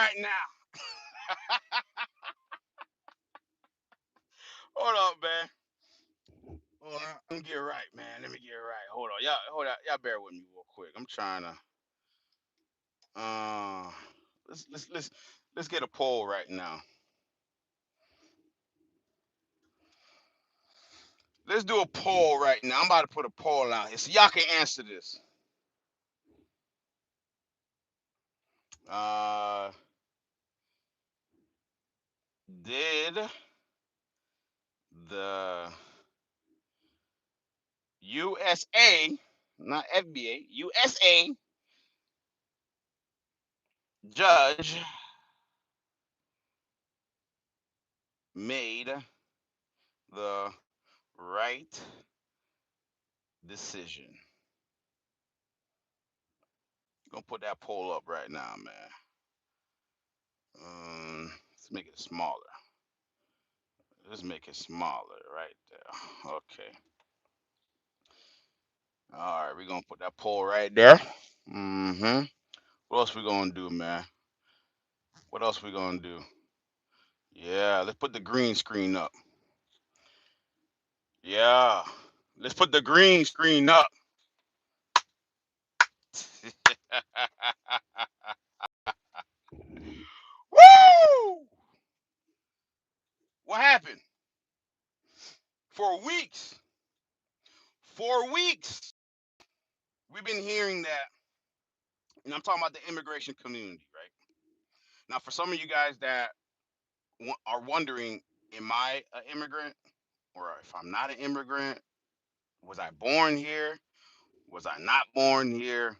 right now. Hold up, man. Hold on. Let me get it right, man. Let me get it right. Hold on. Hold on. Y'all bear with me real quick. I'm trying to uh let's get a poll right now. Let's do a poll right now. I'm about to put a poll out here so y'all can answer this. Uh did the USA, not FBA, USA judge made the right decision? Gonna put that poll up right now, man. Let's make it smaller. Let's make it smaller right there. Okay. All right, we're gonna put that poll right there. Mm-hmm. What else we gonna do, man? What else we gonna do? Yeah, let's put the green screen up. Yeah. Let's put the green screen up. Woo! What happened? For weeks, for weeks, we've been hearing that, and I'm talking about the immigration community, right? Now, for some of you guys that are wondering, am I an immigrant? Or if I'm not an immigrant, was I born here? Was I not born here?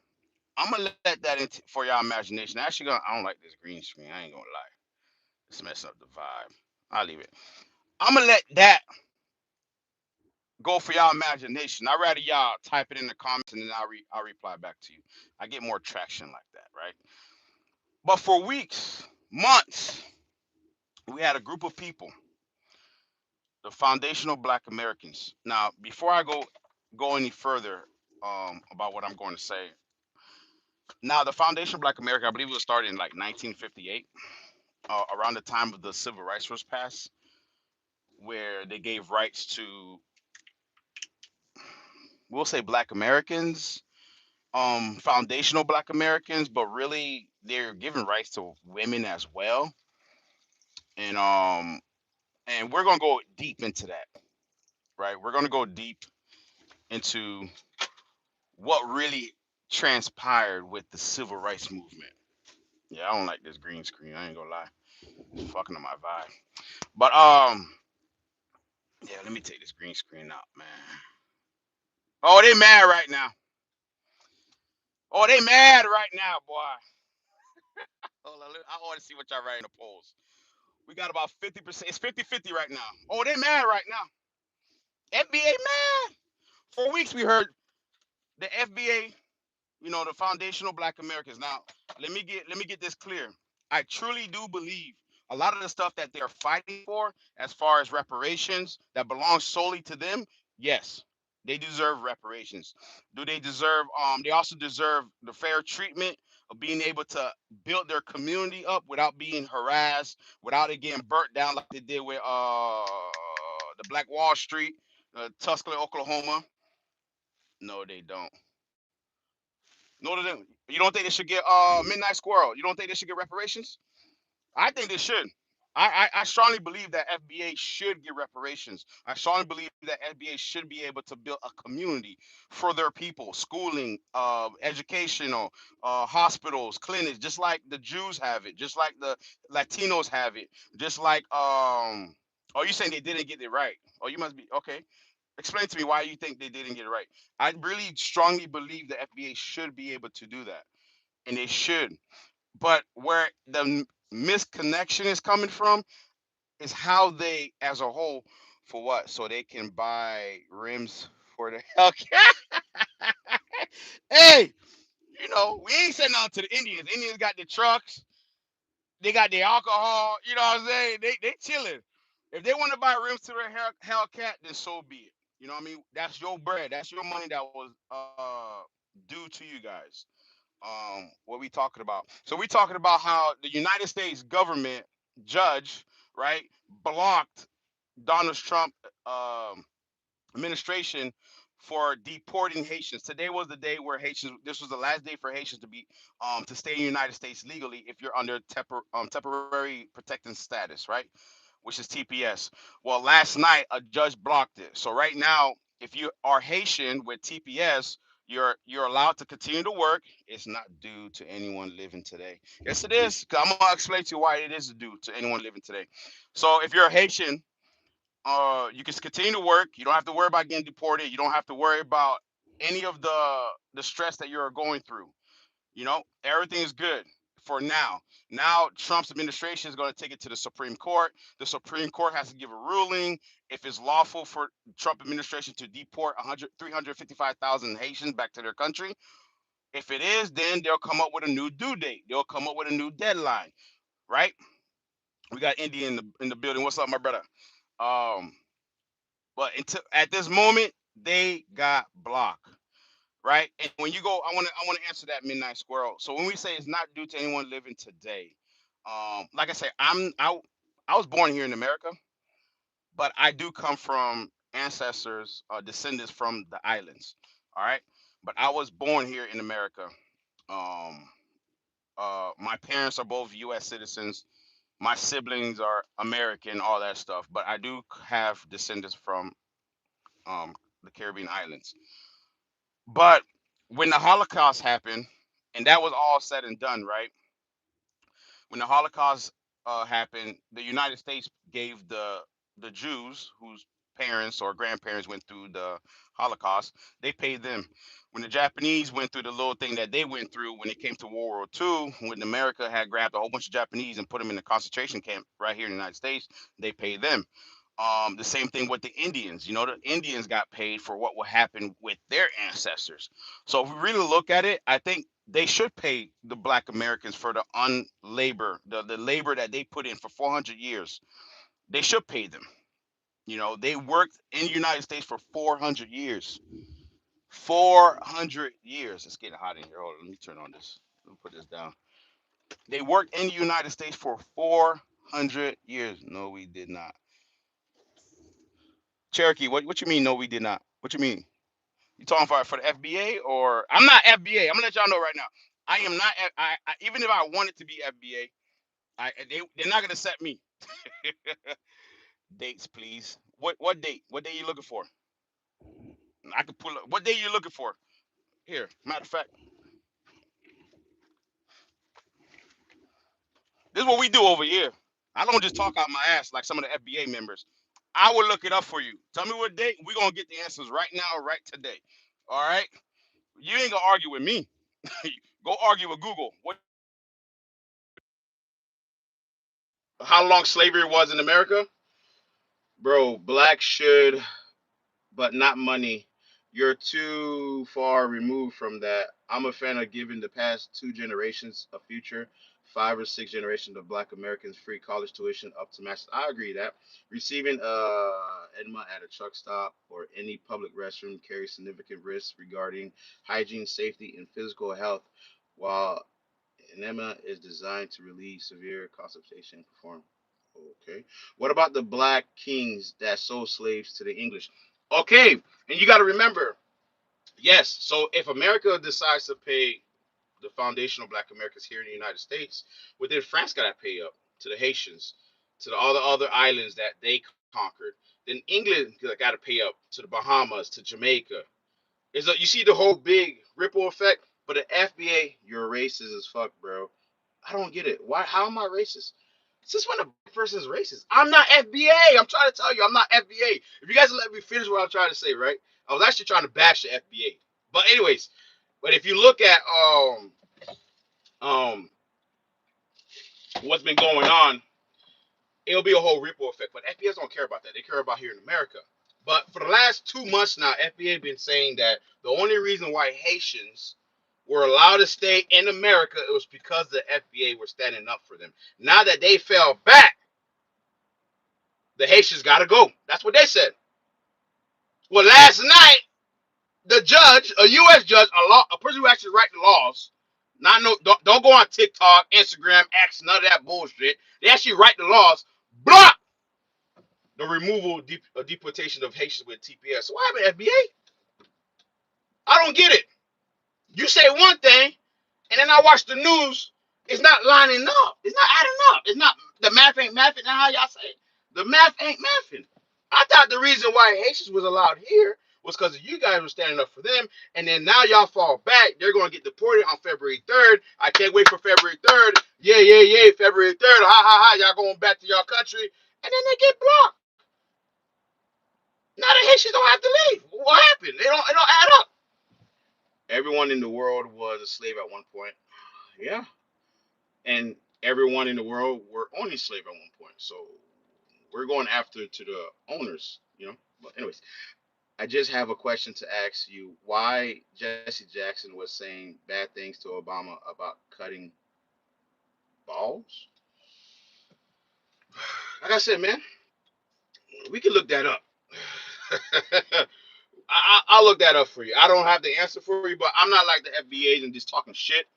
I'm gonna let that into for y'all imagination. Actually, I don't like this green screen. I ain't gonna lie, it's messing up the vibe. I'll leave it. I'm gonna let that go for y'all imagination. I'd rather y'all type it in the comments and then I'll reply back to you. I get more traction like that, right? But for weeks, months, we had a group of people, the foundational Black Americans. Now, before I go any further about what I'm going to say, now the Foundation Black America, I believe it was started in like 1958, around the time of the Civil Rights was passed, where they gave rights to, we'll say, Black Americans, foundational Black Americans, but really they're giving rights to women as well. And we're gonna go deep into that, right? We're gonna go deep into what really transpired with the civil rights movement. Yeah, I don't like this green screen. I ain't gonna lie, it's fucking up my vibe. But yeah, let me take this green screen out, man. Oh, they mad right now. Oh, they mad right now, boy. Hold on, I want to see what y'all write in the polls. We got about 50%. It's 50-50 right now. Oh, they mad right now. FBA mad. For weeks we heard the FBA, the foundational Black Americans. Now, let me get this clear. I truly do believe a lot of the stuff that they're fighting for, as far as reparations that belongs solely to them, yes, they deserve reparations. Do they deserve? They also deserve the fair treatment of being able to build their community up without being harassed, without it getting burnt down like they did with the Black Wall Street, Tuscaloosa, Oklahoma. No, they don't. No, they don't. You don't think they should get Midnight Squirrel? You don't think they should get reparations? I think they should. I strongly believe that FBA should get reparations. I strongly believe that FBA should be able to build a community for their people, schooling, educational, hospitals, clinics, just like the Jews have it, just like the Latinos have it, just like Oh, you saying they didn't get it right? Oh, you must be okay. Explain to me why you think they didn't get it right. I really strongly believe the FBA should be able to do that, and they should. But where the misconnection is coming from is how they, as a whole, for what? So they can buy rims for the Hellcat. Hey, we ain't saying nothing to the Indians. Indians got the trucks, they got the alcohol. You know what I'm saying? They chilling. If they want to buy rims to their Hellcat, then so be it. You know what I mean? That's your bread. That's your money that was due to you guys. What we talking about? So we talking about how the United States government judge, right, blocked Donald Trump um, administration for deporting Haitians. Today was the day where Haitians. This was the last day for Haitians to be to stay in the United States legally if you're under temporary protecting status, right? Which is TPS. Well, last night a judge blocked it. So right now, if you are Haitian with TPS, you're allowed to continue to work. It's not due to anyone living today. Yes, it is. 'Cause I'm gonna explain to you why it is due to anyone living today. So if you're a Haitian, you can continue to work. You don't have to worry about getting deported. You don't have to worry about any of the stress that you're going through. Everything is good for now. Now Trump's administration is going to take it to the Supreme Court. The Supreme Court has to give a ruling if it's lawful for Trump administration to deport 355,000 Haitians back to their country. If it is, then they'll come up with a new due date. They'll come up with a new deadline, right? We got India in the building. What's up, my brother? Um, but until at this moment, they got blocked, right? And when you go, I want to answer that midnight squirrel. So when we say it's not due to anyone living today, like I say, I was born here in America, but I do come from ancestors, descendants from the islands. All right, but I was born here in America. Um, my parents are both U.S. citizens. My siblings are American, all that stuff. But I do have descendants from um, the Caribbean islands. But when the Holocaust happened, and that was all said and done, right? When the Holocaust happened, the United States gave the Jews whose parents or grandparents went through the Holocaust, they paid them. When the Japanese went through the little thing that they went through when it came to World War II, when America had grabbed a whole bunch of Japanese and put them in a concentration camp right here in the United States, they paid them. The same thing with the Indians. The Indians got paid for what would happen with their ancestors. So if we really look at it, I think they should pay the Black Americans for the unlabor, the labor that they put in for 400 years. They should pay them. They worked in the United States for 400 years. 400 years. It's getting hot in here. Hold on, let me turn on this. Let me put this down. They worked in the United States for 400 years. No, we did not. Cherokee, what you mean? No, we did not. What you mean? You talking for the FBA or I'm not FBA. I'm gonna let y'all know right now. I am not. Even if I wanted to be FBA, they're not gonna set me. Dates, please. What date? What day you looking for? I can pull up. What day you looking for? Here. Matter of fact, this is what we do over here. I don't just talk out my ass like some of the FBA members. I will look it up for you. Tell me what date. We're gonna get the answers right now, right today. All right. You ain't gonna argue with me. Go argue with Google. How long slavery was in America? Bro, black should, but not money. You're too far removed from that. I'm a fan of giving the past two generations a future, 5 or 6 generations of black Americans free college tuition up to master. I agree that receiving enema at a truck stop or any public restroom carries significant risks regarding hygiene, safety, and physical health, while enema is designed to relieve severe constipation and perform. Okay. What about the black kings that sold slaves to the English? Okay. And you got to remember, yes. So if America decides to pay the foundational black Americans here in the United States, well, then France got to pay up to the Haitians, to all the other islands that they conquered. Then England got to pay up to the Bahamas, to Jamaica. You see the whole big ripple effect? But the FBA, you're racist as fuck, bro. I don't get it. Why? How am I racist? Since when a black person is racist? I'm not FBA. I'm trying to tell you, I'm not FBA. If you guys let me finish what I'm trying to say, right? I was actually trying to bash the FBA. But anyways, but if you look at um what's been going on, it'll be a whole ripple effect. But FBAs don't care about that. They care about here in America. But for the last 2 months now, FBA been saying that the only reason why Haitians were allowed to stay in America, it was because the FBA were standing up for them. Now that they fell back, the Haitians got to go. That's what they said. Well, last night, the judge, a U.S. judge, a person who actually writes the laws, Not no. Don't go on TikTok, Instagram, X, none of that bullshit. They actually write the laws. Block the removal, deportation of Haitians with TPS. So what happened, FBA? I don't get it. You say one thing, and then I watch the news. It's not lining up. It's not adding up. It's not the math ain't mathing. Now how y'all say it? The math ain't mathing. I thought the reason why Haitians was allowed here was because you guys were standing up for them, and then now y'all fall back. They're going to get deported on February 3rd. I can't wait for February 3rd. Yeah, yeah, yeah. February 3rd. Ha ha ha. Y'all going back to y'all country, and then they get blocked. Now the Haitians don't have to leave. What happened? It don't add up. Everyone in the world was a slave at one point. Yeah. And everyone in the world were only slave at one point. So we're going after to the owners, you know. But anyways, I just have a question to ask you. Why Jesse Jackson was saying bad things to Obama about cutting balls? Like I said, man, we can look that up. I'll look that up for you. I don't have the answer for you, but I'm not like the FBAs and just talking shit.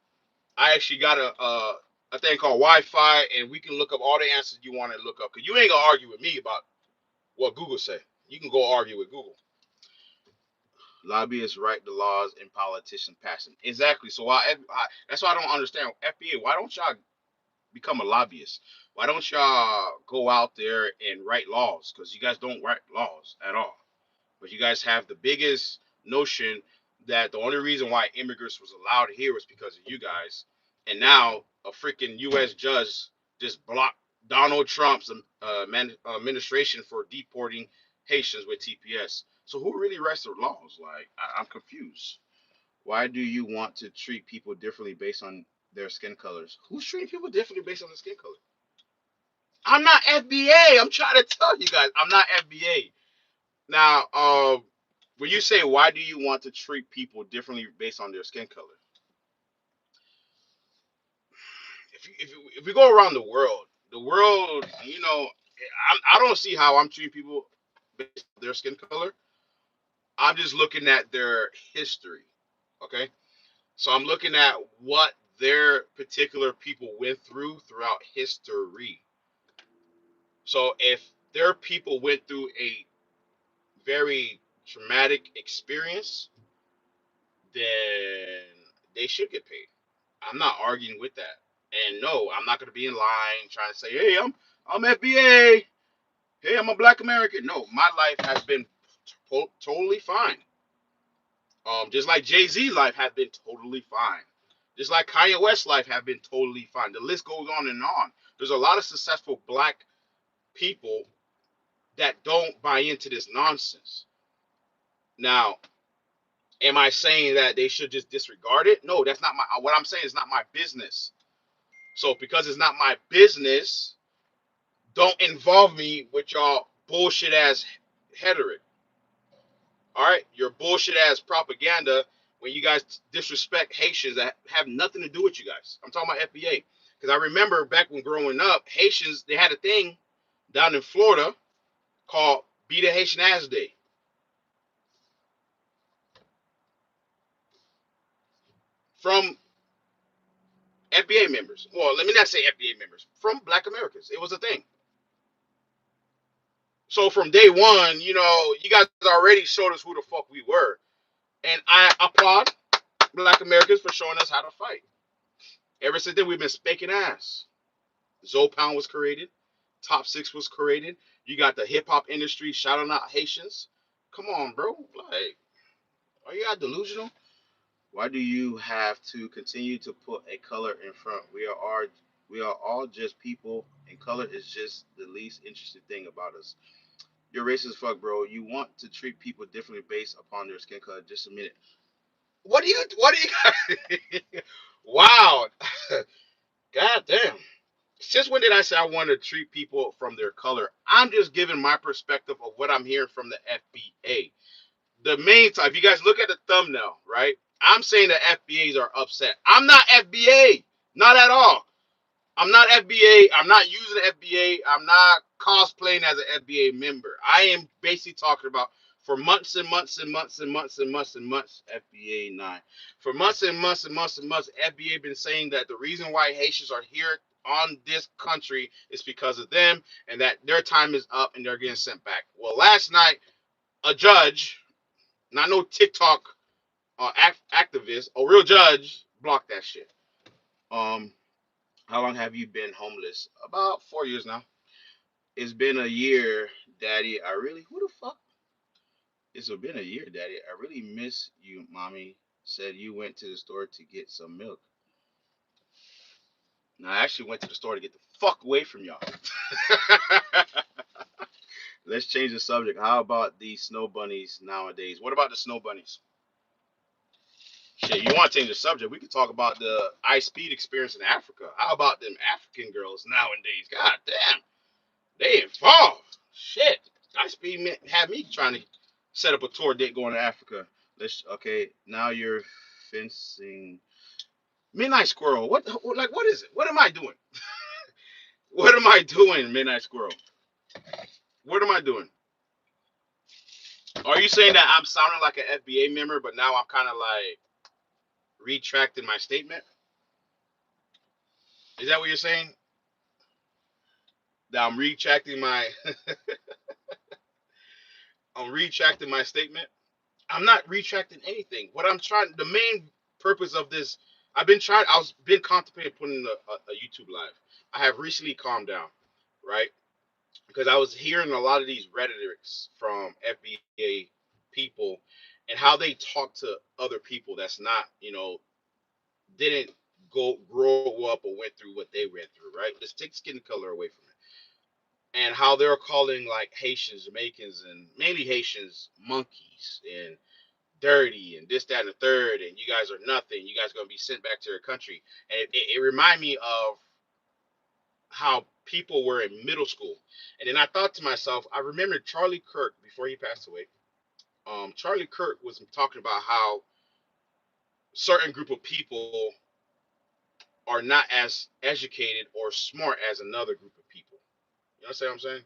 I actually got a thing called Wi-Fi, and we can look up all the answers you want to look up. Cause you ain't gonna argue with me about what Google say. You can go argue with Google. Lobbyists write the laws and politicians pass them. Exactly. So that's why I don't understand FBA. Why don't y'all become a lobbyist? Why don't y'all go out there and write laws? Because you guys don't write laws at all. But you guys have the biggest notion that the only reason why immigrants was allowed here was because of you guys. And now a freaking U.S. judge just blocked Donald Trump's administration for deporting Haitians with TPS. So who really writes the laws? Like, I'm confused. Why do you want to treat people differently based on their skin colors? Who's treating people differently based on their skin color? I'm not FBA. I'm trying to tell you guys, I'm not FBA. Now, when you say why do you want to treat people differently based on their skin color? If we go around the world, you know, I don't see how I'm treating people based on their skin color. I'm just looking at their history. Okay, so I'm looking at what their particular people went through throughout history. So if their people went through a very traumatic experience, then they should get paid. I'm not arguing with that. And no, I'm not going to be in line trying to say, "Hey, I'm FBA. Hey, I'm a Black American." No, my life has been totally fine. Just like Jay-Z life has been totally fine. Just like Kanye West life have been totally fine. The list goes on and on. There's a lot of successful Black people that don't buy into this nonsense. Now, am I saying that they should just disregard it? No, that's not my. What I'm saying is not my business. So because it's not my business, don't involve me with y'all bullshit ass rhetoric. All right, your bullshit ass propaganda when you guys disrespect Haitians that have nothing to do with you guys. I'm talking about FBA because I remember back when growing up, Haitians they had a thing down in Florida called "Be the Haitian Ass Day" from FBA members. Well, let me not say FBA members, from Black Americans. It was a thing. So from day one, you know, you guys already showed us who the fuck we were. And I applaud Black Americans for showing us how to fight. Ever since then, we've been spanking ass. Zopound was created. Top Six was created. You got the hip hop industry shouting out Haitians. Come on, bro. Like, are you not delusional? Why do you have to continue to put a color in front? We are all just people, and color is just the least interesting thing about us. You're racist fuck, bro. You want to treat people differently based upon their skin color. Just a minute. What do you wow. God damn. Since when did I say I want to treat people from their color? I'm just giving my perspective of what I'm hearing from the FBA. The main time, if you guys look at the thumbnail, right? I'm saying the FBAs are upset. I'm not FBA. Not at all. I'm not FBA. I'm not using the FBA. I'm not cosplaying as an FBA member. I am basically talking about For months and months and months and months and months and months, FBA 9. For months and months and months and months, FBA been saying that the reason why Haitians are here on this country is because of them, and that their time is up and they're getting sent back. Well, last night, a judge, not no TikTok activist, a real judge, blocked that shit. Um, how long have you been homeless? About 4 years now. It's been a year, Daddy. I really, who the fuck? It's been a year, Daddy. I really miss you, Mommy. Said you went to the store to get some milk. No, I actually went to the store to get the fuck away from y'all. Let's change the subject. How about these snow bunnies nowadays? What about the snow bunnies? Shit, you want to change the subject? We could talk about the ice speed experience in Africa. How about them African girls nowadays? God damn, they involved. Shit, ice speed had me trying to set up a tour date going to Africa. Let's okay. Now you're fencing. Midnight Squirrel. What is it? What am I doing? What am I doing, Midnight Squirrel? What am I doing? Are you saying that I'm sounding like an FBA member, but now I'm kind of like retracting my statement? Is that what you're saying? That I'm retracting my I'm retracting my statement? I'm not retracting anything. What I'm trying, the main purpose of this, I was been contemplating putting a YouTube live. I have recently calmed down, right? Because I was hearing a lot of these rhetorics from FBA people and how they talk to other people that's not, didn't go grow up or went through what they went through, right? Let's take skin color away from it. And how they're calling like Haitians, Jamaicans, and mainly Haitians monkeys and dirty and this, that, and the third, and you guys are nothing. You guys are gonna be sent back to your country. And it reminded me of how people were in middle school. And then I thought to myself, I remember Charlie Kirk before he passed away. Charlie Kirk was talking about how certain group of people are not as educated or smart as another group of people. You understand what I'm saying?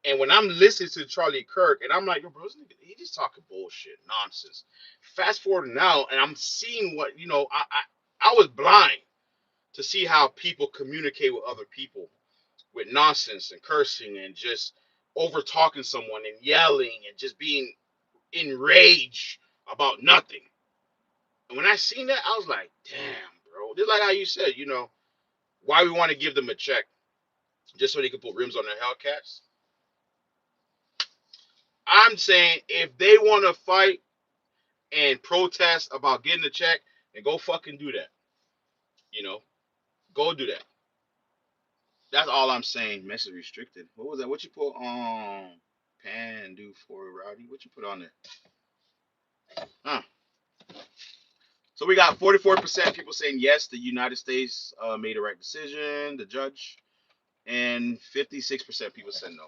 And when I'm listening to Charlie Kirk, and I'm like, yo, bro, this nigga, he just talking bullshit, nonsense. Fast forward now, and I'm seeing what I was blind to see how people communicate with other people with nonsense and cursing and just over talking someone and yelling and just being enraged about nothing. And when I seen that, I was like, damn, bro. Just like how you said, why we want to give them a check just so they can put rims on their Hellcats. I'm saying if they want to fight and protest about getting a check, then go fucking do that. You know, go do that. That's all I'm saying. Message restricted. What was that? What you put on Pan do for Rowdy? What you put on there? Huh. So we got 44% people saying yes, the United States made the right decision, the judge, and 56% people said no.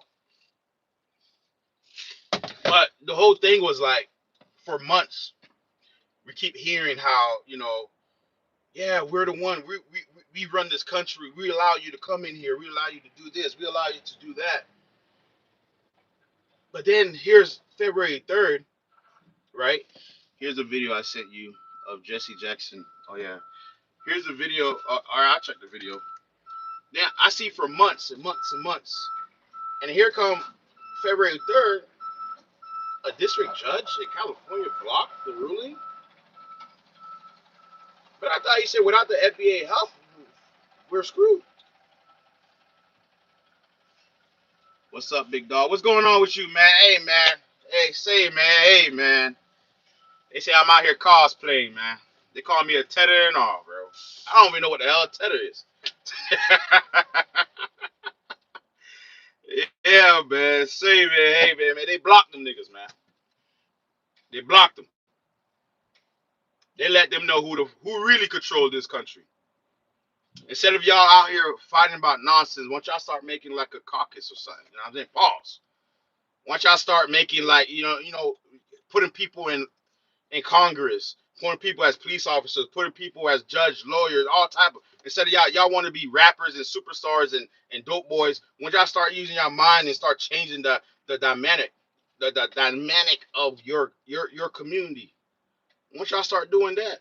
But the whole thing was like, for months, we keep hearing how, yeah, we're the one, we run this country, we allow you to come in here, we allow you to do this, we allow you to do that. But then here's February 3rd, right? Here's a video I sent you of Jesse Jackson. Oh, yeah. Here's the video. All right, I'll check the video. Now, I see for months and months and months. And here come February 3rd, a district judge in California blocked the ruling. But I thought he said without the FBA help, we're screwed. What's up, big dog? What's going on with you, man? Hey, man. Hey, say, man. Hey, man. They say I'm out here cosplaying, man. They call me a tether and all, bro. I don't even know what the hell a tether is. Yeah, man. Say, man. Hey, man. They blocked them niggas, man. They blocked them. They let them know who really controlled this country. Instead of y'all out here fighting about nonsense, once y'all start making like a caucus or something, you know what I'm saying? Pause. Once y'all start making like, putting people in Congress, putting people as police officers, putting people as judge, lawyers, all type of, instead of y'all want to be rappers and superstars and dope boys, when y'all start using your mind and start changing the dynamic, the dynamic of your community. Once y'all start doing that,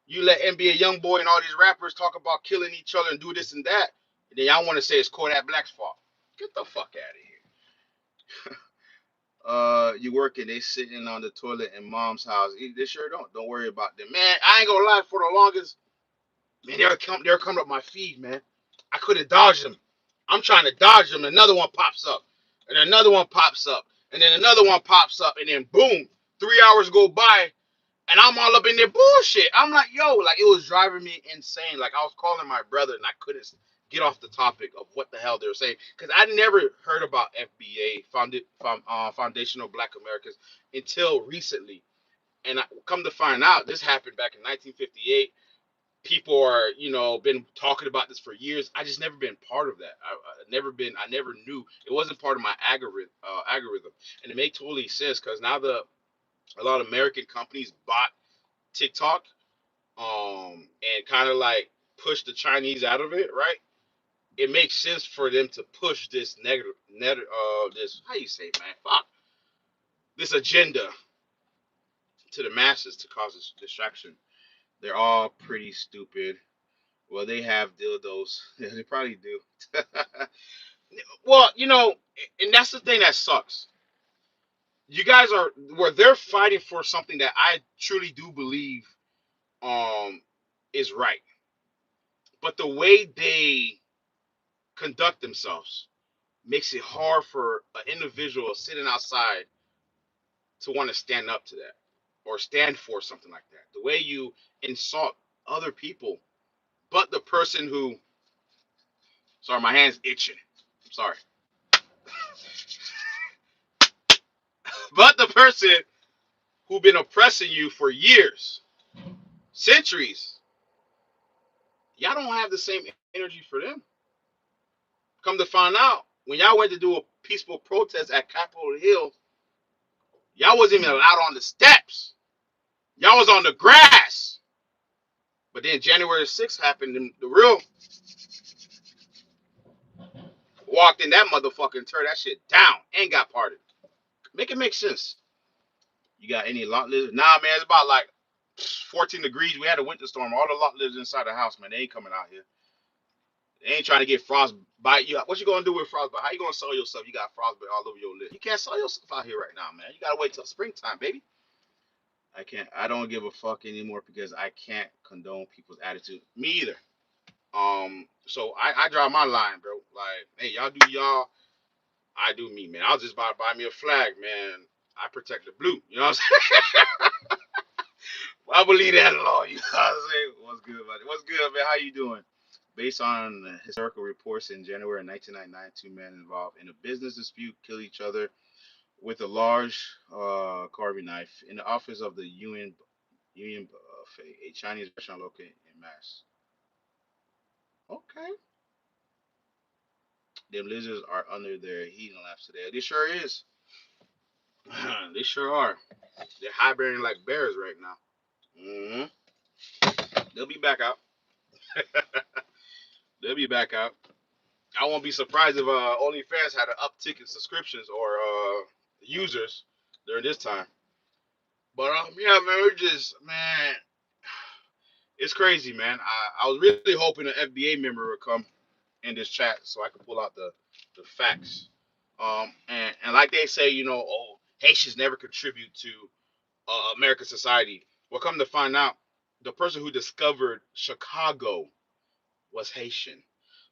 you let NBA YoungBoy and all these rappers talk about killing each other and do this and that, and then y'all want to say it's Kodak Black's fault. Get the fuck out of here. You working? They sitting on the toilet in mom's house. They sure don't. Don't worry about them, man. I ain't gonna lie. For the longest, man, they're coming up my feed, man. I couldn't dodge them. I'm trying to dodge them. Another one pops up, and another one pops up, and then another one pops up, and then boom, 3 hours go by, and I'm all up in their bullshit. I'm like, yo, like it was driving me insane. Like I was calling my brother, and I couldn't get off the topic of what the hell they were saying because I never heard about FBA, Foundational Black Americans, until recently. And I come to find out, this happened back in 1958. People are, been talking about this for years. I just never been part of that. I never knew. It wasn't part of my algorithm. And it made totally sense because now a lot of American companies bought TikTok, and kind of like pushed the Chinese out of it, right? It makes sense for them to push this this, how you say, man, fuck, this agenda to the masses to cause this distraction. They're all pretty stupid. Well, they have dildos. Yeah, they probably do. Well, and that's the thing that sucks. You guys are where they're fighting for something that I truly do believe is right. But the way they conduct themselves makes it hard for an individual sitting outside to want to stand up to that or stand for something like that. The way you insult other people, but the person who, sorry, my hand's itching. I'm sorry. But the person who been oppressing you for years, centuries, y'all don't have the same energy for them. Come to find out, when y'all went to do a peaceful protest at Capitol Hill, y'all wasn't even allowed on the steps. Y'all was on the grass. But then January 6th happened, and the real walked in that motherfucker and turned that shit down and got parted. Make it make sense. You got any lot lizards? Nah, man, it's about like 14 degrees. We had a winter storm. All the lot lizards inside the house, man. They ain't coming out here. They ain't trying to get frostbite. What you gonna do with frostbite? How you gonna sell yourself? You got frostbite all over your lip. You can't sell yourself out here right now, man. You gotta wait till springtime, baby. I can't. I don't give a fuck anymore because I can't condone people's attitude. Me either. So I draw my line, bro. Like, hey, y'all do y'all. I do me, man. I'll just buy me a flag, man. I protect the blue. You know what I'm saying? I believe that law. You know what I'm saying? What's good, buddy? What's good, man? How you doing? Based on historical reports in January 1999, two men involved in a business dispute killed each other with a large carving knife in the office of the Union Buffet, a Chinese restaurant located in Mass. Okay. Them lizards are under their heating lamps today. They sure is. They sure are. They're hibernating like bears right now. Hmm. They'll be back out. They'll be back out. I won't be surprised if OnlyFans had an uptick in subscriptions or users during this time. But yeah, man, we're just, man, it's crazy, man. I was really hoping an FBA member would come in this chat so I could pull out the facts. And like they say, oh, Haitians never contribute to American society. Well, come to find out, the person who discovered Chicago was Haitian.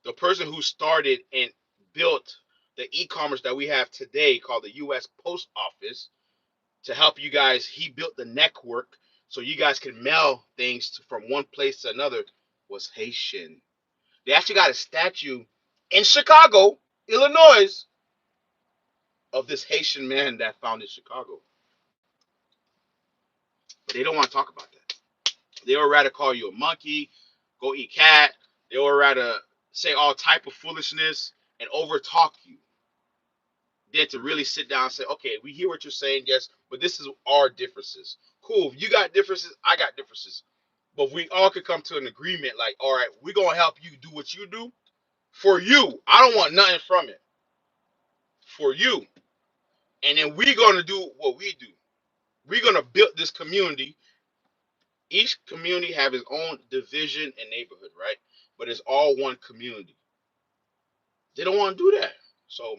The person who started and built the e-commerce that we have today called the U.S. Post Office to help you guys, he built the network so you guys can mail things from one place to another, was Haitian. They actually got a statue in Chicago, Illinois, of this Haitian man that founded Chicago. But they don't want to talk about that. They would rather call you a monkey, go eat cat. They would rather say all type of foolishness and over talk you than to really sit down and say, okay, we hear what you're saying, yes, but this is our differences. Cool. If you got differences, I got differences. But we all could come to an agreement like, all right, we're going to help you do what you do for you. I don't want nothing from it. For you. And then we're gonna do what we do. We're gonna build this community. Each community have its own division and neighborhood, right? But it's all one community. They don't want to do that. So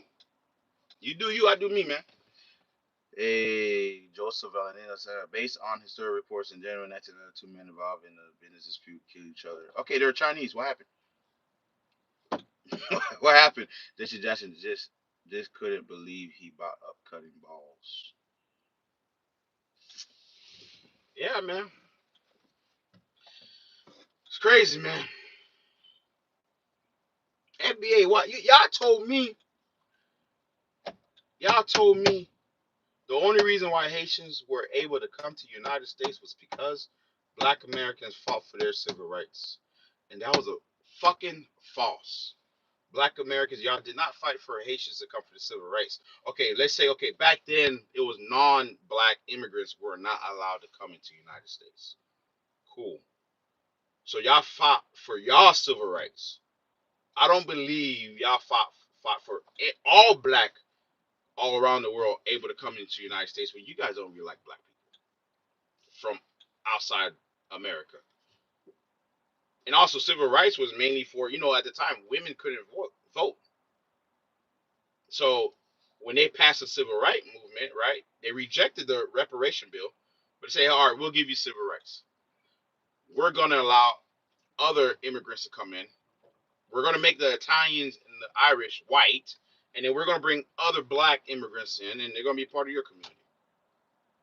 you do you, I do me, man. Hey, Joseph Valentina said, based on historic reports in general, that's another two men involved in the business dispute kill each other. Okay, they're Chinese. What happened? What happened? This suggestion just couldn't believe he bought up cutting balls. Yeah, man. It's crazy, man. FBA, what y'all told me the only reason why Haitians were able to come to the United States was because Black Americans fought for their civil rights. And that was a fucking false. Black Americans, y'all did not fight for Haitians to come for the civil rights. Okay, let's say, okay, back then it was non-black immigrants were not allowed to come into the United States. Cool. So y'all fought for y'all civil rights. I don't believe y'all fought for all black all around the world able to come into the United States when you guys don't really like black people from outside America. And also civil rights was mainly for, at the time women couldn't vote. So when they passed the civil rights movement, right, they rejected the reparation bill, but they say, all right, we'll give you civil rights. We're going to allow other immigrants to come in. We're going to make the Italians and the Irish white, and then we're going to bring other black immigrants in, and they're going to be part of your community.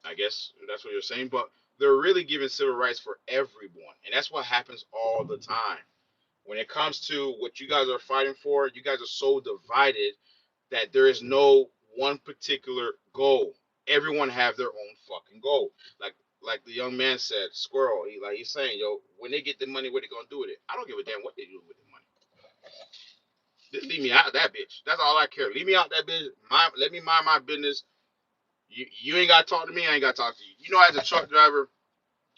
I guess that's what you're saying, but they're really giving civil rights for everyone, and that's what happens all the time. When it comes to what you guys are fighting for, you guys are so divided that there is no one particular goal. Everyone have their own fucking goal. Like the young man said, squirrel. He's saying, yo, when they get the money, what they gonna do with it? I don't give a damn what they do with the money. Just leave me out of that bitch. That's all I care. Leave me out that bitch. Let me mind my business. You ain't gotta talk to me. I ain't gotta talk to you. As a truck driver,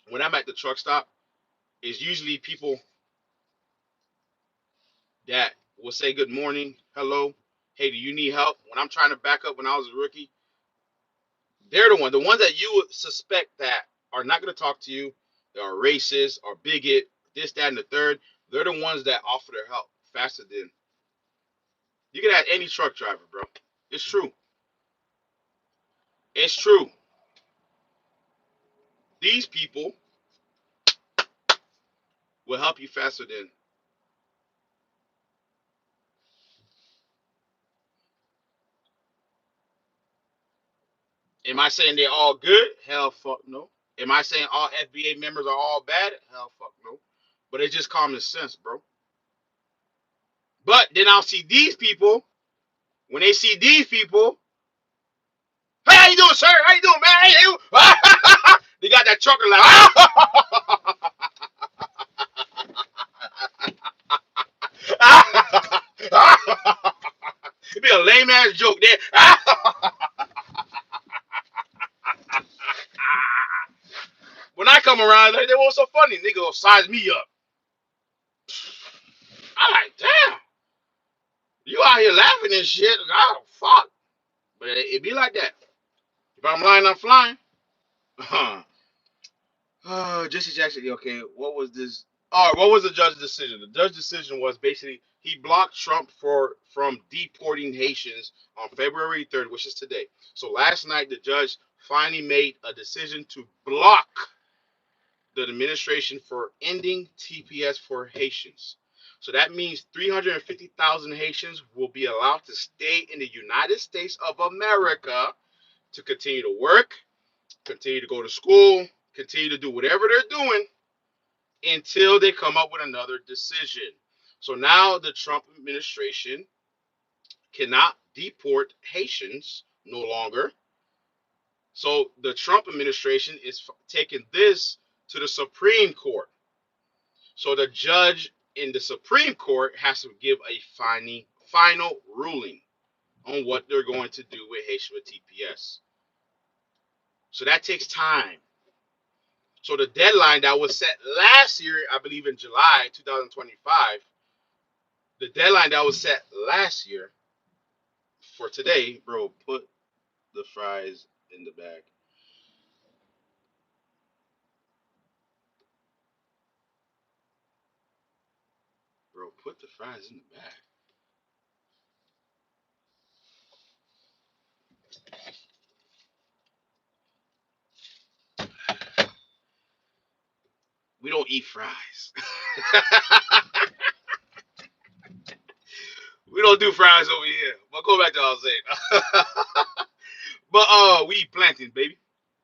when I'm at the truck stop, it's usually people that will say good morning, hello, hey, do you need help? When I'm trying to back up when I was a rookie, they're the ones that you would suspect that are not going to talk to you, that are racist or bigot, this, that, and the third. They're the ones that offer their help faster than you can ask any truck driver, bro. It's true. It's true. These people will help you faster than. Am I saying they're all good? Hell, fuck no. Am I saying all FBA members are all bad? Hell, fuck no. But it's just common sense, bro. But then I'll see these people. When they see these people, hey, how you doing, sir? How you doing, man? Hey, you? They got that trucker like, it'd be a lame ass joke there. When I come around, they want so funny. Nigga will size me up. I'm like, damn, you out here laughing and shit. Oh, fuck. But it be like that. If I'm lying, I'm flying. Jesse Jackson. Okay, what was this? Oh, what was the judge's decision? The judge's decision was basically he blocked Trump from deporting Haitians on February 3rd, which is today. So last night, the judge finally made a decision to block the administration for ending TPS for Haitians. So that means 350,000 Haitians will be allowed to stay in the United States of America to continue to work, continue to go to school, continue to do whatever they're doing until they come up with another decision. So now the Trump administration cannot deport Haitians no longer. So the Trump administration is taking this to the Supreme Court. So the judge in the Supreme Court has to give a final ruling on what they're going to do with Haitian with TPS. So that takes time. So the deadline that was set last year, I believe in July 2025, the deadline that was set last year for today, bro, put the fries in the bag. Bro, put the fries in the bag. We don't eat fries. We don't do fries over here. But go back to what I was saying. But we eat plantains, baby.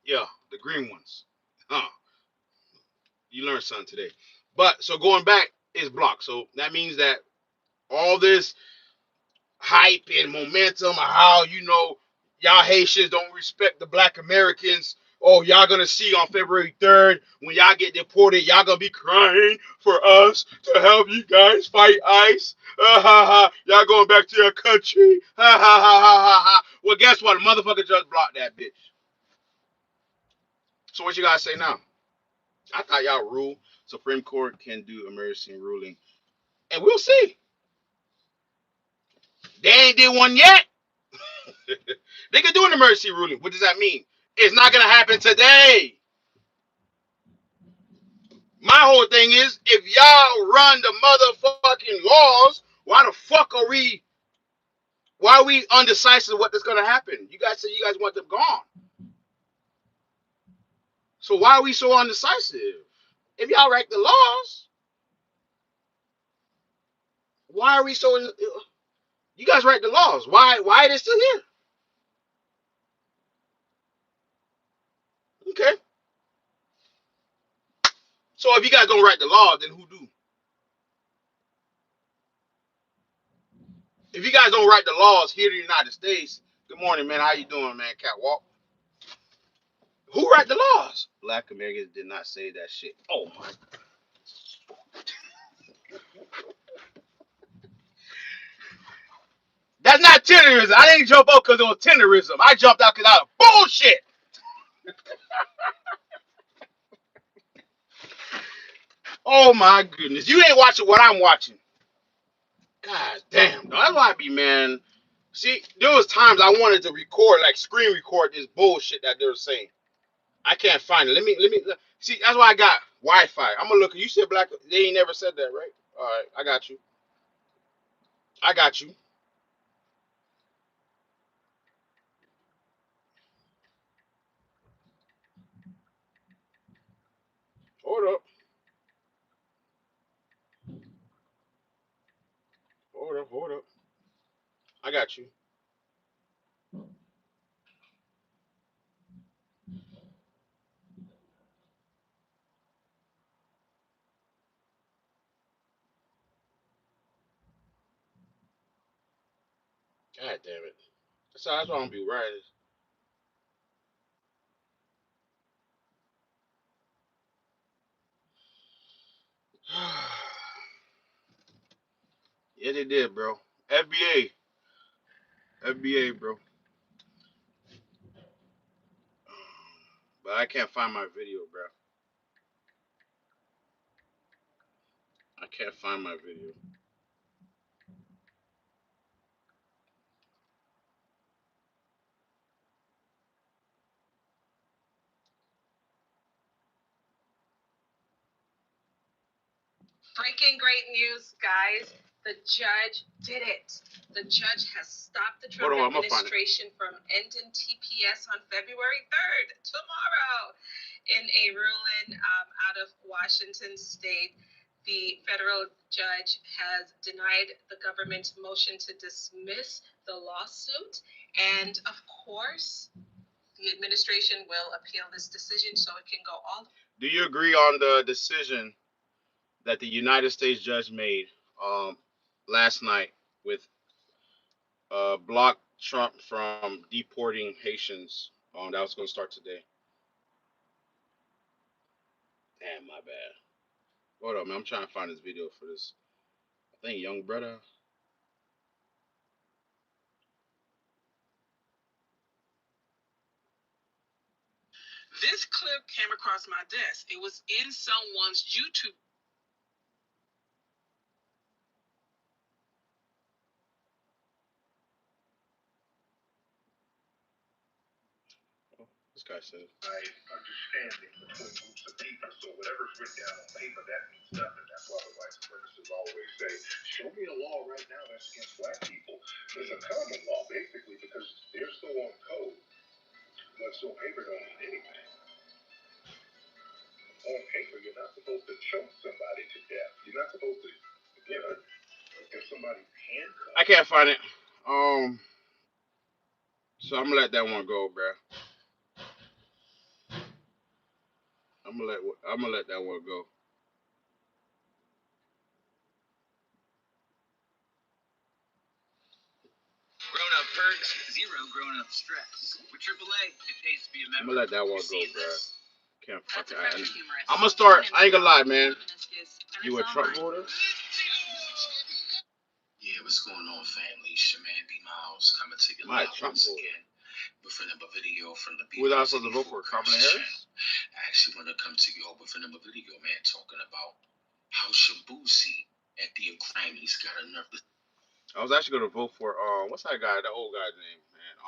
Yeah, the green ones. Huh. You learned something today. But so going back is blocked. So that means that all this hype and momentum, how y'all Haitians don't respect the black Americans. Oh, y'all gonna see on February 3rd when y'all get deported, y'all gonna be crying for us to help you guys fight ICE. Ha ha ha! Y'all going back to your country. Ha ha ha ha ha ha. Well, guess what? A motherfucker just blocked that bitch. So what you guys say now? I thought y'all rule Supreme Court can do emergency ruling, and we'll see. They ain't did one yet. They can do an emergency ruling. What does that mean? It's not gonna happen today. My whole thing is, if y'all run the motherfucking laws, why the fuck are we? Why are we undecisive what is gonna happen? You guys say you guys want them gone. So why are we so undecisive? If y'all write the laws, why are we so? You guys write the laws. Why are they still here? Okay. So if you guys don't write the law, then who do? If you guys don't write the laws here in the United States, good morning, man. How you doing, man? Catwalk. Who write the laws? Black Americans did not say that shit. Oh my. That's not terrorism. I didn't jump out because it was terrorism. I jumped out because I was bullshit. Oh my goodness. You ain't watching what I'm watching. God damn. That's why I be, man. See, there was times I wanted to record, like screen record this bullshit that they're saying. I can't find it. See, that's why I got Wi-Fi. I'm gonna look. You said black. They ain't never said that, right? All right, I got you. I got you. Hold up. Hold up. Hold up. I got you. God damn it. That's why I'm gonna be right. Yeah, they did, bro. FBA, bro. But I can't find my video, bro. I can't find my video. Breaking great news, guys. The judge did it. The judge has stopped the Trump administration from ending TPS on February 3rd, tomorrow. In a ruling out of Washington State, the federal judge has denied the government's motion to dismiss the lawsuit. And of course, the administration will appeal this decision so it can go all. Do you agree on the decision that the United States judge made last night with blocked Trump from deporting Haitians? That was going to start today. Damn, my bad. Hold up, man. I'm trying to find this video for this. I think young brother. This clip came across my desk. It was in someone's YouTube. guy said. Understanding between groups of people. So whatever's written down on paper, that means nothing. That's why the white supremacists always say, show me a law right now that's against black people. There's a common law, basically, because they're still on code. But so paper don't mean anything. On paper, you're not supposed to choke somebody to death. You're not supposed to, if somebody's handcuffed. I can't find it. So I'm gonna let that one go, bro. I'm gonna let that one go. Grown-up perks, zero grown-up stress. With AAA, it pays to be a member. I'm gonna let that one go, bro. Can't fuck it. I'm gonna start. I ain't gonna lie, man. You a Trump voter? Yeah, what's going on, family? Shaman B. Miles coming to you live once again with another video from the Who was I supposed to vote for? Kamala Harris? I actually want to come to you all with another video, man, talking about how Shabusi at the Grammys got enough. I was actually gonna vote for what's that guy? That old guy's name, man.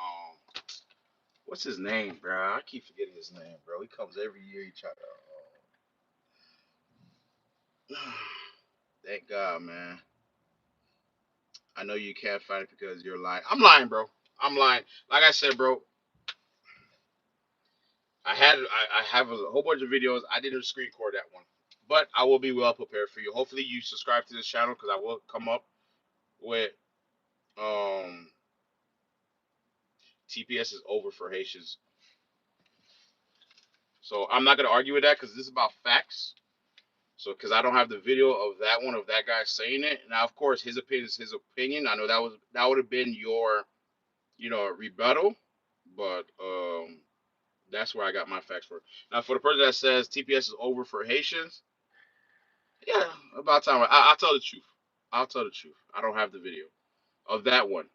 What's his name, bro? I keep forgetting his name, bro. He comes every year. He try to. Thank God, man. I know you can't find it because you're lying. I'm lying, bro. I'm lying. Like I said, bro. I have a whole bunch of videos. I didn't screen record that one, but I will be well prepared for you. Hopefully, you subscribe to this channel because I will come up with TPS is over for Haitians. So I'm not gonna argue with that because this is about facts. So because I don't have the video of that one of that guy saying it. Now, of course, his opinion is his opinion. I know that would have been your rebuttal, but that's where I got my facts for. Now, for the person that says TPS is over for Haitians, yeah, about time. I'll tell the truth. I'll tell the truth. I don't have the video of that one.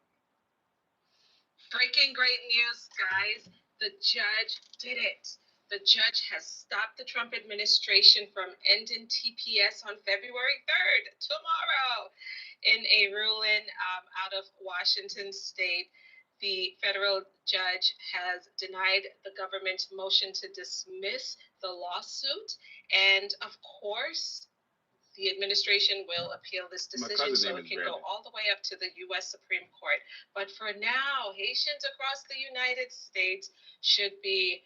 Breaking great news, guys. The judge did it. The judge has stopped the Trump administration from ending TPS on February 3rd, tomorrow. In a ruling out of Washington State, the federal judge has denied the government's motion to dismiss the lawsuit. And of course, the administration will appeal this decision so it can go all the way up to the U.S. Supreme Court. But for now, Haitians across the United States should be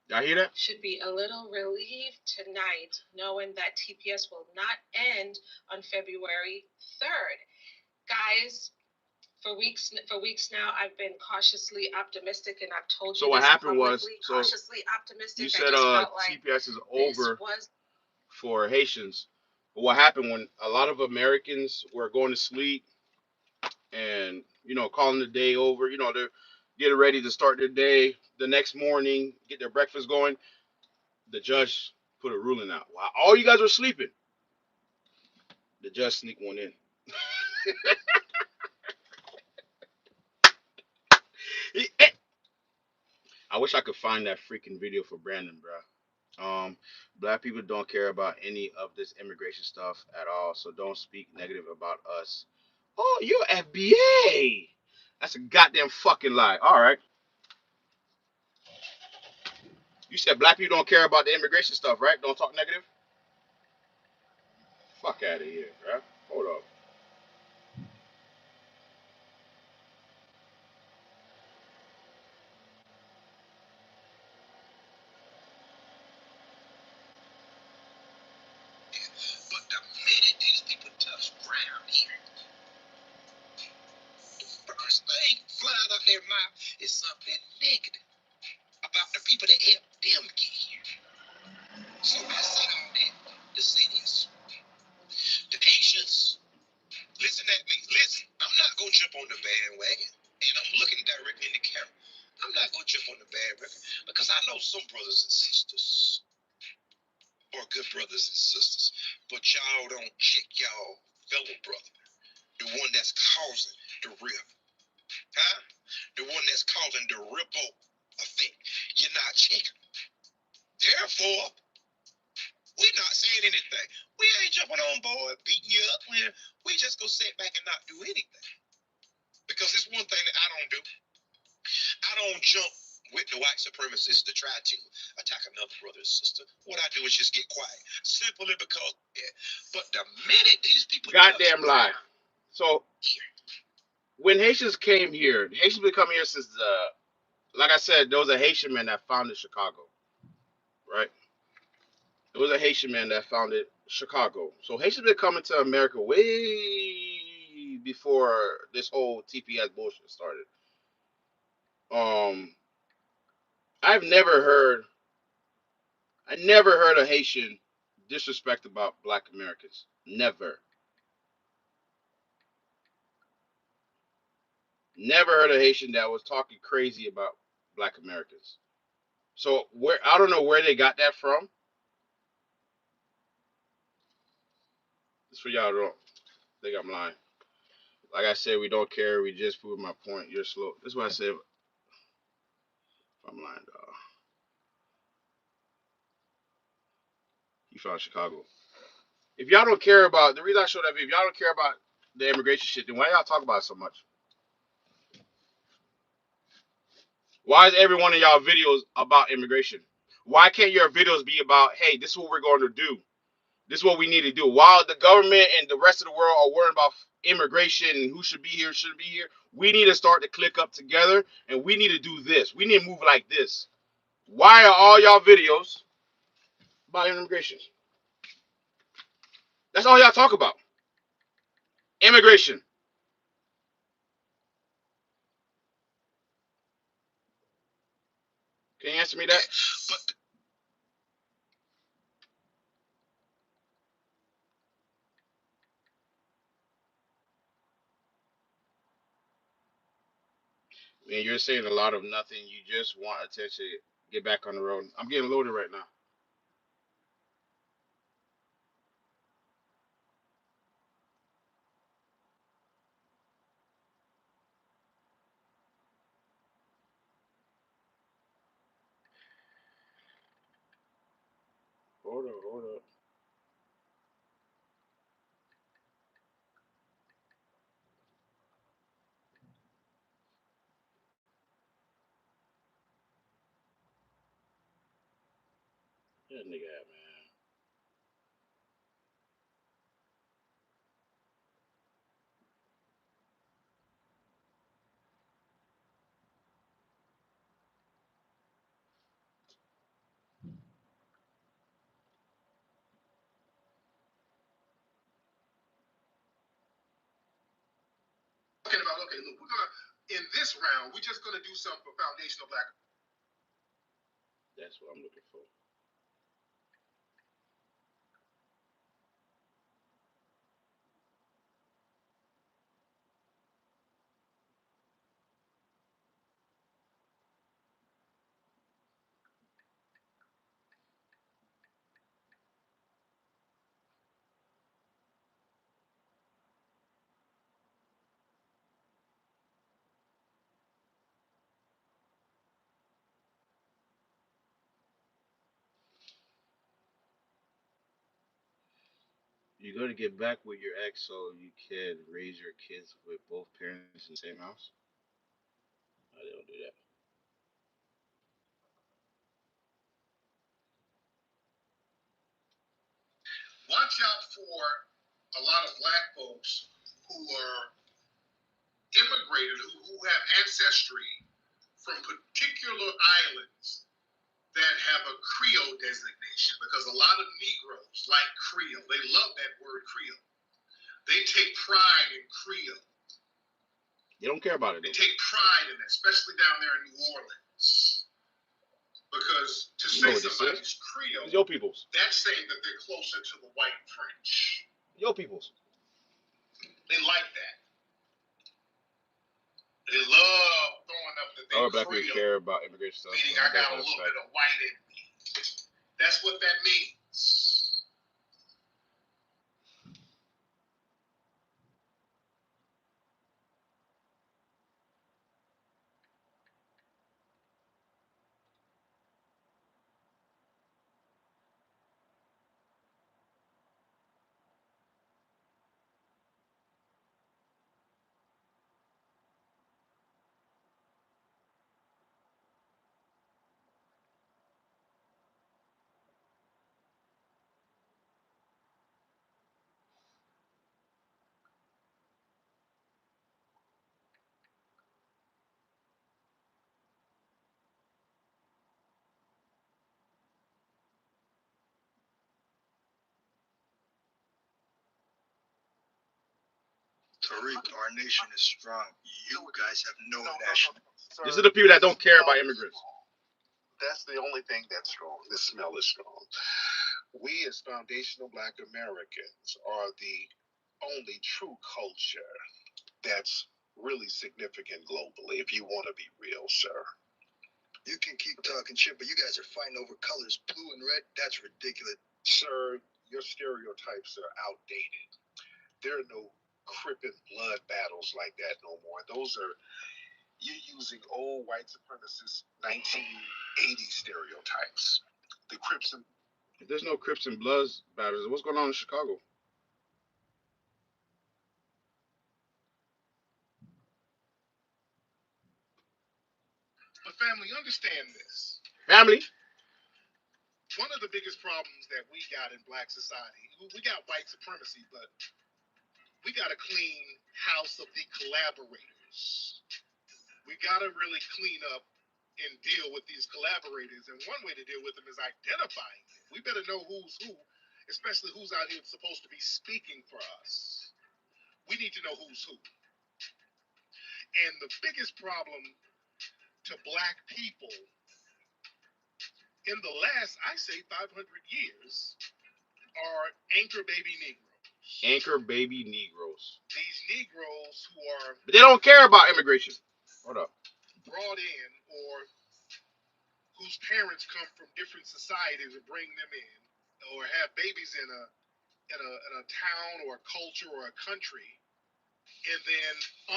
Y'all hear that? Should be a little relieved tonight, knowing that TPS will not end on February 3rd. Guys, for weeks now, I've been cautiously optimistic, and I've told you. So what happened was, cautiously optimistic. You said TPS is over for Haitians. But what happened when a lot of Americans were going to sleep and calling the day over? They're getting ready to start their day the next morning, get their breakfast going. The judge put a ruling out. While all you guys were sleeping, the judge sneaked one in. I wish I could find that freaking video for Brandon, bro. Black people don't care about any of this immigration stuff at all, so don't speak negative about us. Oh, you're FBA. That's a goddamn fucking lie. All right. You said black people don't care about the immigration stuff, right? Don't talk negative. Fuck out of here, bro. Hold up. But the minute these people touch ground here, the first thing flying out their mouth is something negative about the people that helped them get here. So I say all that to say this. The Haitians, listen at me. Listen, I'm not going to jump on the bandwagon. And I'm looking directly in the camera. I'm not going to jump on the bandwagon because I know some brothers and sisters are good brothers and sisters. But y'all don't check y'all fellow brother. The one that's causing the rip. Huh? The one that's causing the ripple effect. You're not checking. Therefore, we're not saying anything. We ain't jumping on board, beating you up. We just go sit back and not do anything. Because it's one thing that I don't do. I don't jump with the white supremacists to try to attack another brother or sister. What I do is just get quiet, simply because. Yeah. But the minute these people, goddamn lie. So when Haitians came here, Haitians been coming here since like I said, there was a Haitian man that founded Chicago, right? There was a Haitian man that founded Chicago. So Haitians been coming to America way before this whole TPS bullshit started. Um, I've never heard, I never heard a Haitian disrespect about Black Americans. Never, never heard a Haitian that was talking crazy about Black Americans. So where I don't know where they got that from. It's for y'all to don't think I'm lying. Like I said, we don't care. We just prove my point. You're slow. That's why I said if I'm lying, dog. He found Chicago. If y'all don't care about the reason I showed that video, if y'all don't care about the immigration shit, then why y'all talk about it so much? Why is every one of y'all videos about immigration? Why can't your videos be about, hey, this is what we're going to do? This is what we need to do. While the government and the rest of the world are worried about immigration and who should be here, shouldn't be here, we need to start to click up together and we need to do this. We need to move like this. Why are all y'all videos about immigration? That's all y'all talk about. Immigration. Can you answer me that? but Man, you're saying a lot of nothing. You just want attention. Get back on the road. I'm getting loaded right now. Hold up, hold up. That nigga at, man. talking about, okay, look, we're gonna in this round, we're just gonna do something for foundational black. That's what I'm looking for. You're gonna get back with your ex so you can raise your kids with both parents in the same house? No, they don't do that. Watch out for a lot of black folks who are immigrated, who have ancestry from particular islands that have a Creole designation, because a lot of Negroes like Creole. They love that word Creole. They take pride in Creole. They don't care about it. They take pride in that, especially down there in New Orleans. Because to You say know what this somebody's is? Creole, It's your peoples. that's saying that they're closer to the white French. Your peoples. They like that. They love throwing up that All they black people Creole, care about immigration stuff. meaning I got a little bit of white in me. That's what that means. Tariq, our nation is strong. You guys have no national. These are the people that don't care about immigrants. That's the only thing that's strong. The smell is strong. We as foundational Black Americans are the only true culture that's really significant globally, if you want to be real, sir. You can keep talking shit, but you guys are fighting over colors, blue and red. That's ridiculous. Sir, your stereotypes are outdated. There are no Crip and blood battles like that no more. Those are, you're using old white supremacist 1980 stereotypes. The Crips and If there's no Crips and Bloods battles, what's going on in Chicago? But family, understand this. Family. One of the biggest problems that we got in Black society, we got white supremacy, but we got to clean house of the collaborators. We got to really clean up and deal with these collaborators. And one way to deal with them is identifying them. We better know who's who, especially who's out here supposed to be speaking for us. We need to know who's who. And the biggest problem to Black people in the last, I say, 500 years are anchor baby Negroes. Anchor baby Negroes. These Negroes who are. But they don't care about immigration. Hold up. Brought in, or whose parents come from different societies and bring them in, or have babies in a town or a culture or a country, and then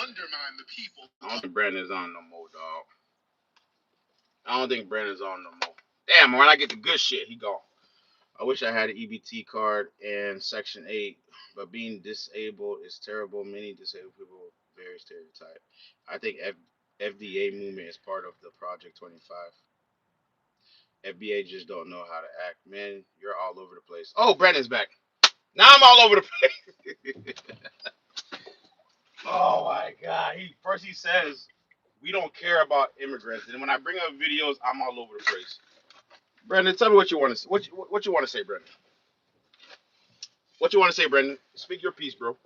undermine the people. I don't think Brandon's on no more, dog. I don't think Brandon's on no more. Damn, when I get the good shit, he gone. I wish I had an EBT card and Section 8, but being disabled is terrible. Many disabled people are very stereotyped. I think FBA movement is part of the Project 25. FBA just don't know how to act. Man, you're all over the place. Oh, Brandon's back. Now I'm all over the place. Oh my God. He says we don't care about immigrants, and when I bring up videos, I'm all over the place. Brandon, tell me what you want to say. What you want to say, Brandon? What you want to say, Brandon? Speak your piece, bro.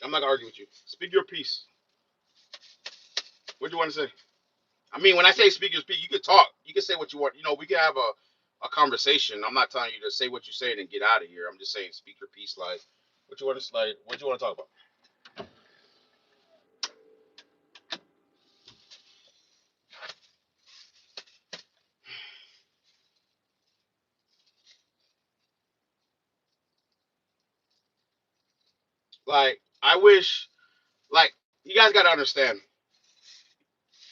I'm not gonna argue with you. Speak your piece. What do you want to say? I mean, when I say speak your piece, you can talk. You can say what you want. You know, we can have a conversation. I'm not telling you to say what you say and get out of here. I'm just saying speak your piece. Like, what you want to like? What you want to talk about? Like, I wish. Like, you guys gotta understand.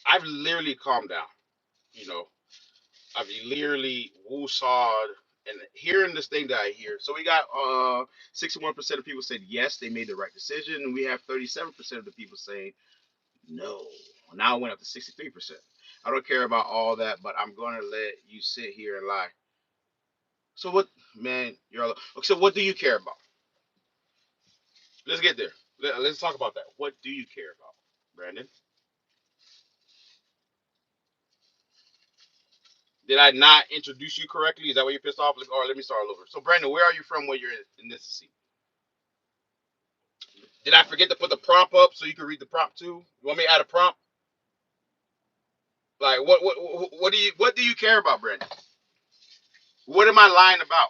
I've literally calmed down. You know, I've literally woosawed and hearing this thing that I hear. So we got 61% of people said yes, they made the right decision, and we have 37% of the people saying no. Now it went up to 63%. I don't care about all that, but I'm gonna let you sit here and lie. So what, man? You're all, okay. So what do you care about? Let's get there. Let's talk about that. What do you care about, Brandon? Did I not introduce you correctly? Is that why you're pissed off? Or let me start all over. So, Brandon, where are you from? Where you're in Mississippi? Did I forget to put the prompt up so you can read the prompt too? You want me to add a prompt? Like, what do you care about, Brandon? What am I lying about?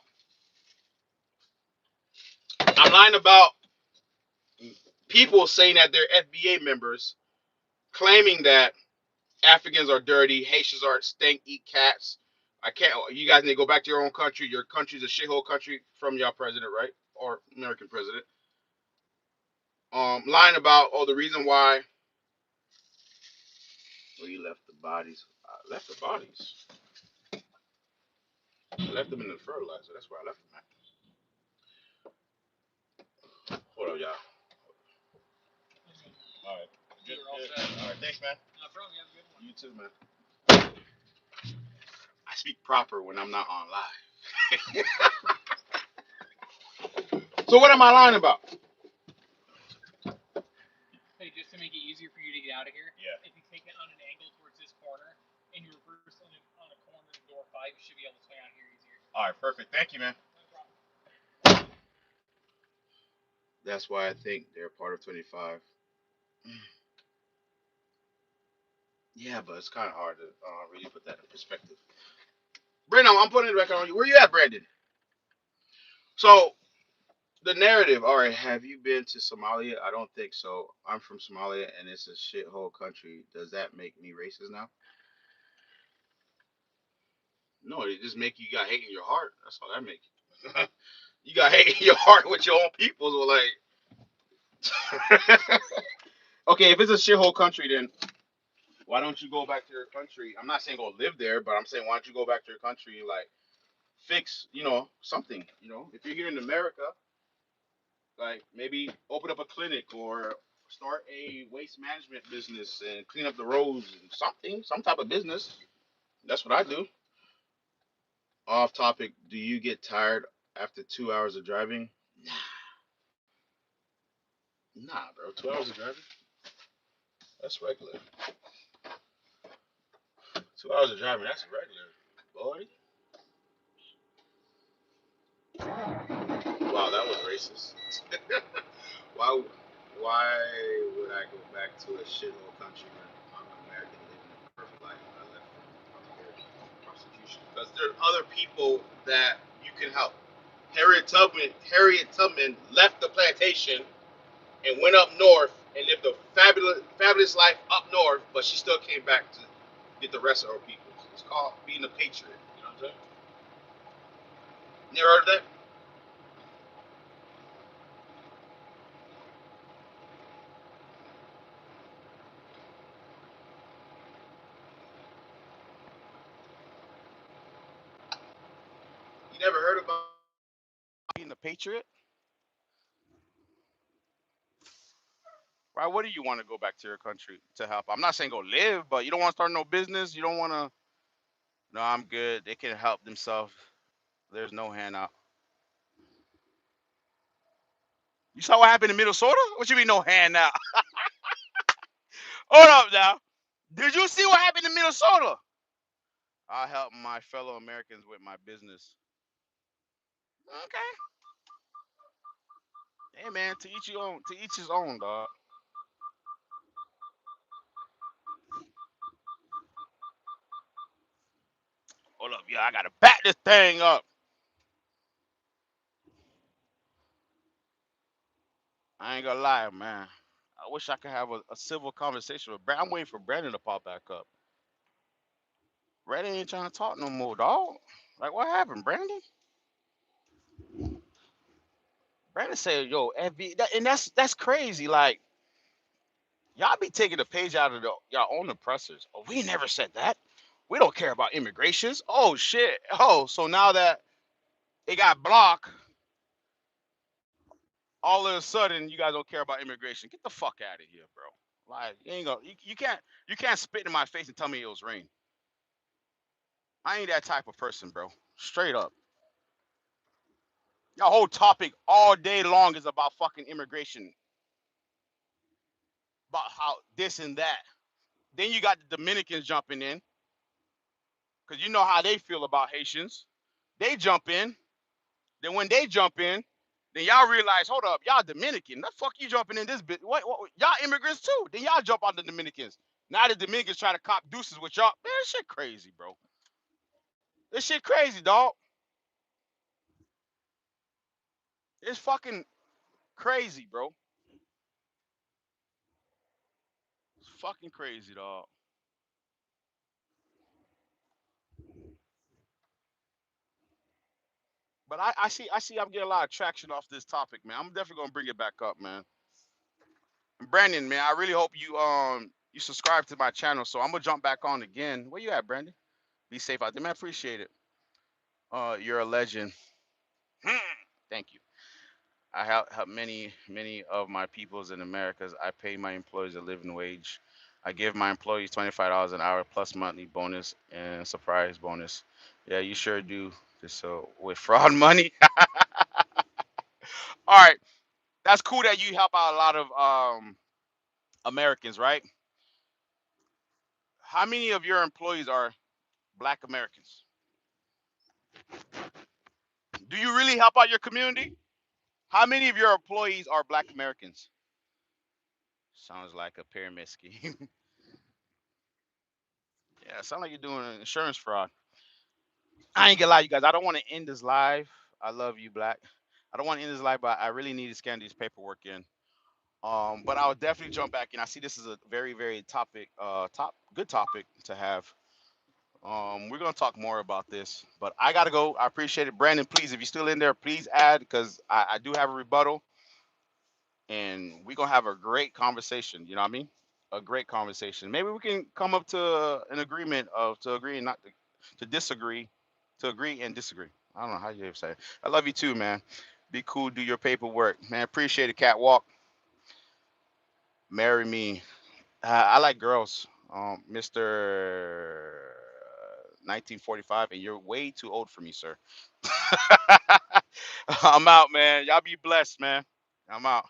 I'm lying about people saying that they're FBA members, claiming that Africans are dirty, Haitians are stink, eat cats. I can't. You guys need to go back to your own country. Your country's a shithole country from your president, right? Or American president. Lying about the reason why. Well, you left the bodies. I left the bodies. I left them in the fertilizer. That's where I left them at. Hold on, y'all. All right. Good. All right. Thanks, man. No problem. You have a good one. You too, man. I speak proper when I'm not on live. So what am I lying about? Hey, just to make it easier for you to get out of here, Yeah. if you take it on an angle towards this corner and you reverse on a corner in door 5, you should be able to swing out here easier. All right, perfect. Thank you, man. No problem. That's why I think they're part of 25. Yeah, but it's kind of hard to really put that in perspective. Brandon, I'm putting it back on you. Where you at, Brandon? So the narrative. All right, have you been to Somalia? I don't think so. I'm from Somalia, and it's a shithole country. Does that make me racist now? No, it just make you got hate in your heart. That's all that make you. You got hate in your heart with your own people. So like, okay, if it's a shithole country, then why don't you go back to your country? I'm not saying go live there, but I'm saying why don't you go back to your country and like fix, something. If you're here in America, like maybe open up a clinic or start a waste management business and clean up the roads and something, some type of business. That's what I do. Off topic, do you get tired after 2 hours of driving? Nah, bro. 2 hours of driving? That's regular. 2 hours of driving, that's regular. Boy. Wow, that was racist. why why would I go back to a shithole country when I'm American living a perfect life? I left from prosperity, prostitution. Because there are other people that you can help. Harriet Tubman left the plantation and went up north and lived a fabulous life up north, but she still came back to get the rest of her people. It's called being a patriot. You know what I'm saying? Never heard of that? You never heard about Being a patriot, right? What do you want to go back to your country to help? I'm not saying go live, but you don't want to start no business. You don't want to. No, I'm good. They can help themselves. There's no handout. You saw what happened in Minnesota? What you mean no handout? Hold up now. Did you see what happened in Minnesota? I help my fellow Americans with my business. Okay. Hey man, to each your own. To each his own, dog. Hold up, yeah. I gotta back this thing up. I ain't gonna lie, man. I wish I could have a civil conversation with Brandon. I'm waiting for Brandon to pop back up. Brandon ain't trying to talk no more, dog. Like what happened, Brandon? Brandon said, "Yo, FB," and that's crazy. Like y'all be taking the page out of y'all own oppressors. Oh, we never said that. We don't care about immigrations. Oh shit. Oh, so now that it got blocked, all of a sudden you guys don't care about immigration. Get the fuck out of here, bro. Like you ain't gonna you can't spit in my face and tell me it was rain. I ain't that type of person, bro. Straight up. Your whole topic all day long is about fucking immigration, about how this and that. Then you got the Dominicans jumping in, because you know how they feel about Haitians. They jump in. Then when they jump in, then y'all realize, hold up, y'all Dominican. The fuck you jumping in this bit? What? Y'all immigrants too. Then y'all jump on the Dominicans. Now the Dominicans try to cop deuces with y'all. Man, this shit crazy, bro. This shit crazy, dog. It's fucking crazy, bro. It's fucking crazy, dog. But I see I'm getting a lot of traction off this topic, man. I'm definitely gonna bring it back up, man. And Brandon, man, I really hope you subscribe to my channel. So I'm gonna jump back on again. Where you at, Brandon? Be safe out there, man. I appreciate it. You're a legend. Thank you. I help many of my peoples in Americas. I pay my employees a living wage. I give my employees $25 an hour plus monthly bonus and surprise bonus. Yeah, you sure do. Just so with fraud money. All right, that's cool that you help out a lot of Americans, right? How many of your employees are Black Americans? Do you really help out your community? How many of your employees are Black Americans? Sounds like a pyramid scheme. Yeah, sounds like you're doing an insurance fraud. I ain't gonna lie, you guys. I don't want to end this live. I love you, Black. I don't want to end this live, but I really need to scan these paperwork in. But I'll definitely jump back in. I see this is a very, very good topic to have. We're gonna talk more about this, but I gotta go. I appreciate it, Brandon. Please, if you're still in there, please add because I do have a rebuttal, and we're gonna have a great conversation. You know what I mean? A great conversation. Maybe we can come up to an agreement of to agree and not to disagree, to agree and disagree. I don't know how you say it. I love you too, man. Be cool. Do your paperwork, man. Appreciate it. Catwalk. Marry me. I like girls, Mr. 1945, and you're way too old for me, sir. I'm out, man. Y'all be blessed, man. I'm out.